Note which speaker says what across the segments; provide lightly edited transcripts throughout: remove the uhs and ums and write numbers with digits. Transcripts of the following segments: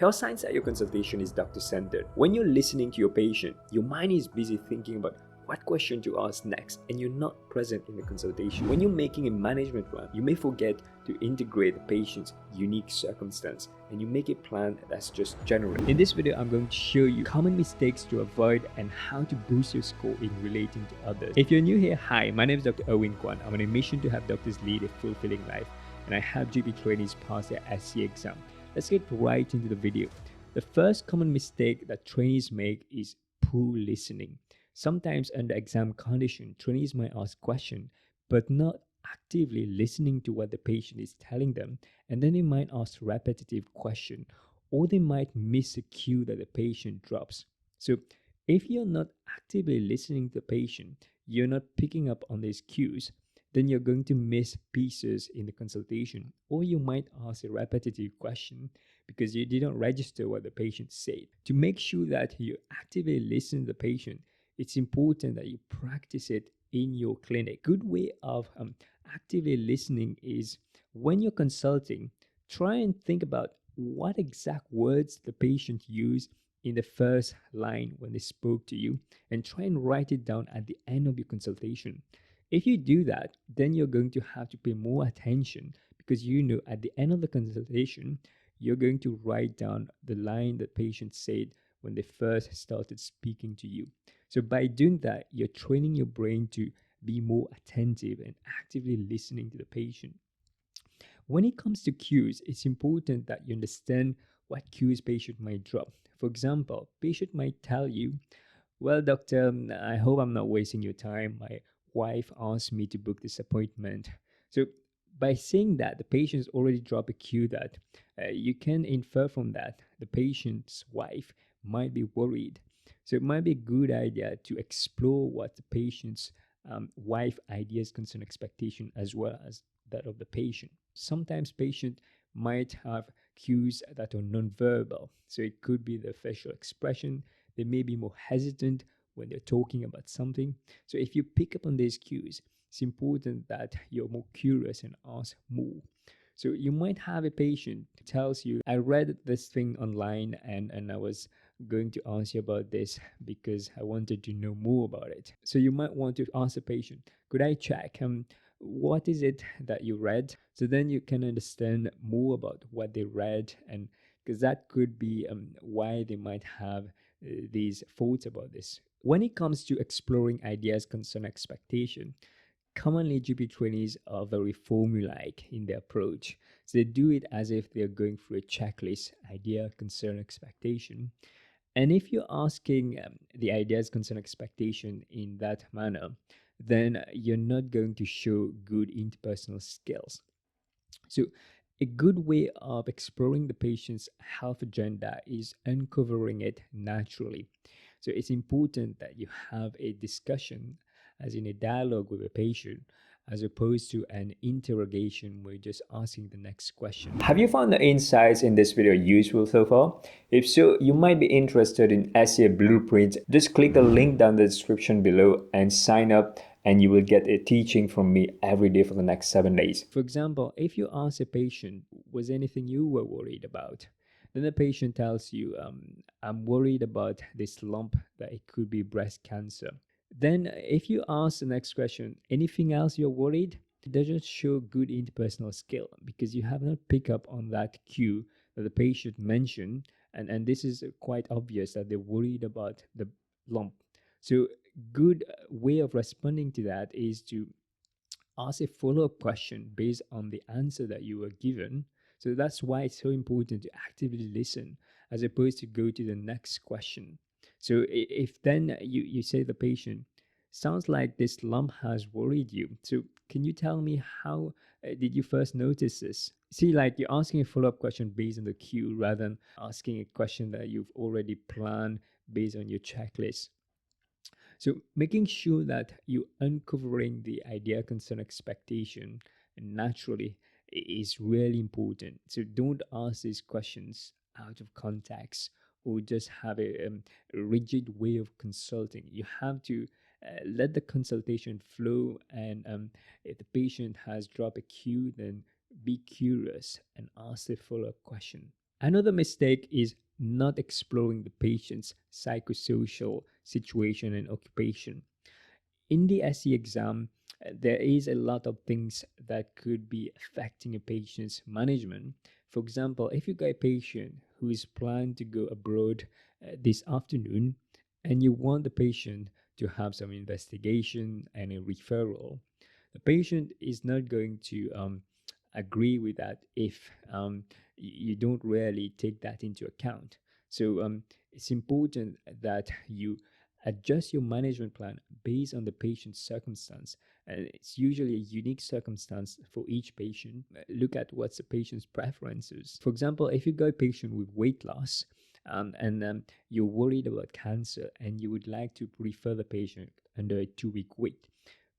Speaker 1: Health science at your consultation is doctor-centered. When you're listening to your patient, your mind is busy thinking about what question to ask next, and you're not present in the consultation. When you're making a management plan, you may forget to integrate the patient's unique circumstance, and you make a plan that's just general. In this video, I'm going to show you common mistakes to avoid and how to boost your score in relating to others. If you're new here, hi, my name is Dr. Erwin Kwun. I'm on a mission to help doctors lead a fulfilling life, and I help GP trainees pass their SCA exam. Let's get right into the video. The first common mistake that trainees make is poor listening. Sometimes under exam condition, trainees might ask questions, but not actively listening to what the patient is telling them, and then they might ask repetitive questions, or they might miss a cue that the patient drops. So if you're not actively listening to the patient, you're not picking up on these cues, then you're going to miss pieces in the consultation, or you might ask a repetitive question because you didn't register what the patient said. To make sure that you actively listen to the patient, it's important that you practice it in your clinic. Good way of actively listening is when you're consulting, try and think about what exact words the patient used in the first line when they spoke to you, and try and write it down at the end of your consultation. If you do that, then you're going to have to pay more attention, because you know at the end of the consultation, you're going to write down the line the patient said when they first started speaking to you. So by doing that, you're training your brain to be more attentive and actively listening to the patient. When it comes to cues, it's important that you understand what cues patient might drop. For example, patient might tell you, well, doctor, I hope I'm not wasting your time. My wife asked me to book this appointment. So by saying that, the patient's already dropped a cue that you can infer from that the patient's wife might be worried. So it might be a good idea to explore what the patient's wife ideas, concern, expectation, as well as that of the patient. Sometimes patient might have cues that are nonverbal. So it could be the facial expression. They may be more hesitant when they're talking about something. So if you pick up on these cues, it's important that you're more curious and ask more. So you might have a patient who tells you, I read this thing online and I was going to ask you about this because I wanted to know more about it. So you might want to ask the patient, could I check what is it that you read? So then you can understand more about what they read, and because that could be why they might have these thoughts about this. When it comes to exploring ideas, concern, expectation, commonly GP trainees are very formulaic in their approach. So they do it as if they're going through a checklist: idea, concern, expectation. And if you're asking the ideas, concern, expectation in that manner, then you're not going to show good interpersonal skills. So a good way of exploring the patient's health agenda is uncovering it naturally. So it's important that you have a discussion, as in a dialogue with a patient, as opposed to an interrogation where you're just asking the next question. Have you found the insights in this video useful so far? If so, you might be interested in SCA Blueprint. Just click the link down the description below and sign up, and you will get a teaching from me every day for the next 7 days. For example, if you ask a patient, was anything you were worried about? Then the patient tells you, I'm worried about this lump, that it could be breast cancer. Then if you ask the next question, anything else you're worried? It doesn't show good interpersonal skill, because you have not picked up on that cue that the patient mentioned, and this is quite obvious that they're worried about the lump. So good way of responding to that is to ask a follow-up question based on the answer that you were given. So that's why it's so important to actively listen as opposed to go to the next question. So if then you say to the patient, sounds like this lump has worried you. So can you tell me how did you first notice this? See, like you're asking a follow-up question based on the cue rather than asking a question that you've already planned based on your checklist. So making sure that you're uncovering the idea, concern, expectation naturally is really important. So don't ask these questions out of context or just have a rigid way of consulting. You have to let the consultation flow, and if the patient has dropped a cue, then be curious and ask a follow-up question. Another mistake is not exploring the patient's psychosocial situation and occupation. In the SCA exam, there is a lot of things that could be affecting a patient's management. For example, if you got a patient who is planning to go abroad this afternoon and you want the patient to have some investigation and a referral, the patient is not going to agree with that if you don't really take that into account. So it's important that you adjust your management plan based on the patient's circumstance. And it's usually a unique circumstance for each patient. Look at what's the patient's preferences. For example, if you got a patient with weight loss and you're worried about cancer and you would like to refer the patient under a 2-week wait,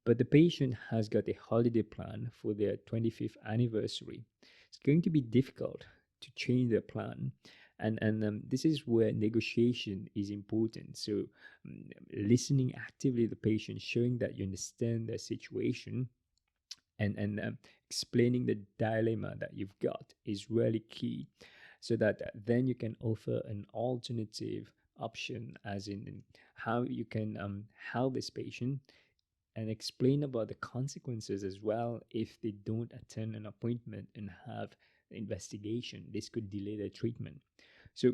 Speaker 1: but the patient has got a holiday plan for their 25th anniversary, it's going to be difficult to change their plan. And this is where negotiation is important. So listening actively to the patient, showing that you understand their situation, and explaining the dilemma that you've got is really key, so that then you can offer an alternative option, as in how you can help this patient, and explain about the consequences as well if they don't attend an appointment and have investigation. This could delay their treatment. So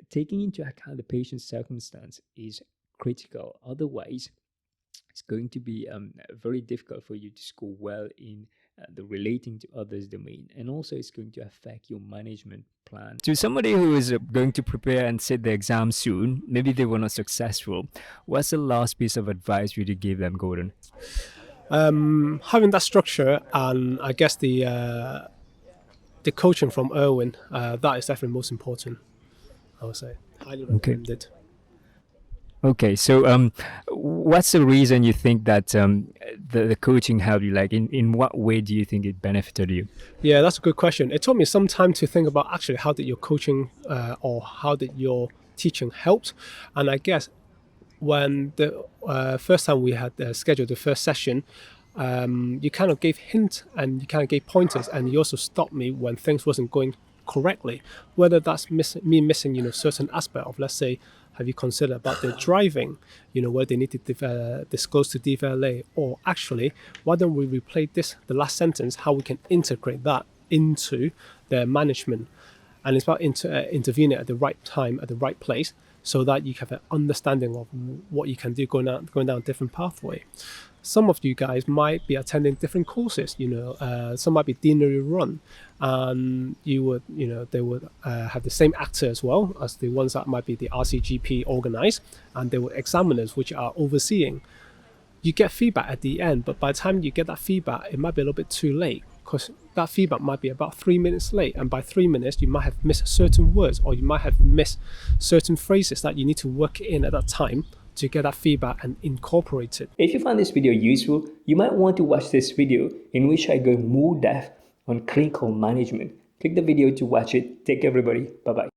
Speaker 1: taking into account the patient's circumstance is critical. Otherwise, it's going to be very difficult for you to score well in the relating to others domain, and also it's going to affect your management plan. To somebody who is going to prepare and sit the exam soon, maybe they were not successful, what's the last piece of advice you would give them, Gordon?
Speaker 2: Having that structure, and I guess the coaching from Erwin, that is definitely most important, I would say. Highly recommended.
Speaker 1: Okay, so what's the reason you think that the coaching helped you? Like, in what way do you think it benefited you?
Speaker 2: Yeah, that's a good question. It took me some time to think about actually how did your coaching or how did your teaching helped. And I guess when the first time we had scheduled the first session, you kind of gave hints and you kind of gave pointers, and you also stopped me when things wasn't going correctly, whether that's me missing certain aspect of, let's say, have you considered about their driving, where they need to disclose to DVLA, or actually why don't we replay the last sentence, how we can integrate that into their management. And it's about intervening at the right time at the right place, so that you have an understanding of what you can do going down a different pathway. Some of you guys might be attending different courses, some might be deanery run, and they would have the same actor as well as the ones that might be the RCGP organized, and there were examiners which are overseeing. You get feedback at the end, but by the time you get that feedback, it might be a little bit too late, because that feedback might be about 3 minutes late, and by 3 minutes you might have missed certain words, or you might have missed certain phrases that you need to work in at that time to get that feedback and incorporate it.
Speaker 1: If you found this video useful, you might want to watch this video in which I go more depth on clinical management. Click the video to watch it. Take care, everybody. Bye-bye.